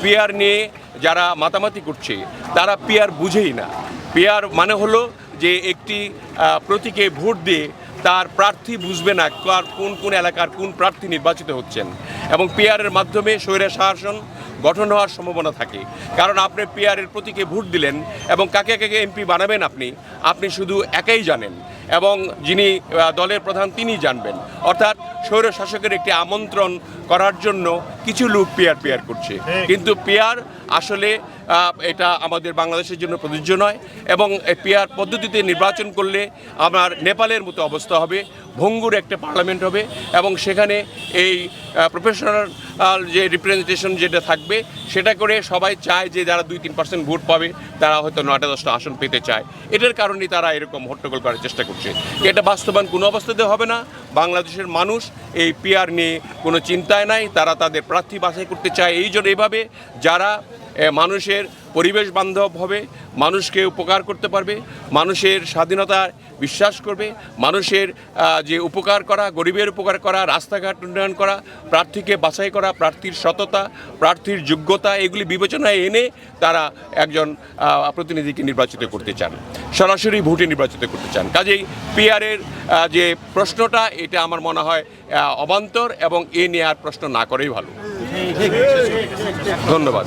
PR নিয়ে যারা মাতামাতি করছে তারা পিআর বুঝেই না। পিআর মানে হলো যে একটি প্রতীকে ভোট দিয়ে তার প্রার্থী বুঝবে না কোন কোন এলাকার কোন প্রার্থী নির্বাচিত হচ্ছেন, এবং পিআরের মাধ্যমে স্বৈর শাসন গঠন হওয়ার সম্ভাবনা থাকে। কারণ আপনি পিআরের প্রতীকে ভোট দিলেন এবং কাকে কাকে এমপি বানাবেন আপনি শুধু একাই জানেন, এবং যিনি দলের প্রধান তিনি জানবেন। অর্থাৎ স্বৈর শাসকের একটি আমন্ত্রণ করার জন্য কিছু লোক পিআর করছে, কিন্তু পিআর আসলে এটা আমাদের বাংলাদেশের জন্য প্রযোজ্য নয়। এবং পিআর পদ্ধতিতে নির্বাচন করলে আমার নেপালের মতো অবস্থা হবে, ভঙ্গুর একটা পার্লামেন্ট হবে, এবং সেখানে এই প্রফেশনাল যে রিপ্রেজেন্টেশন যেটা থাকবে সেটা করে সবাই চায় যে যারা 2-3% ভোট পাবে তারা হয়তো 9টা-10টা আসন পেতে চায়। এটার কারণেই তারা এরকম হট্টগোল করার চেষ্টা করছে। এটা বাস্তবায়ন কোনো অবস্থাতে হবে না। বাংলাদেশের মানুষ এই পিআর নিয়ে কোনো চিন্তায় নাই, তারা তাদের প্রার্থী বাছাই করতে চায় এইভাবে যারা মানুষের পরিবেশ বান্ধব হবে, মানুষকে উপকার করতে পারবে, মানুষের স্বাধীনতার বিশ্বাস করবে, মানুষের যে উপকার করা, গরিবের উপকার করা, রাস্তাঘাট উন্নয়ন করা, প্রার্থীকে বাছাই করা, প্রার্থীর সততা, প্রার্থীর যোগ্যতা, এগুলি বিবেচনায় এনে তারা একজন প্রতিনিধিকে নির্বাচিত করতে চান, সরাসরি ভোটে নির্বাচিত করতে চান। কাজেই পিআরের যে প্রশ্নটা এটা আমার মনে হয় অবান্তর, এবং এ নিয়ে আর প্রশ্ন না করেই ভালো। ধন্যবাদ।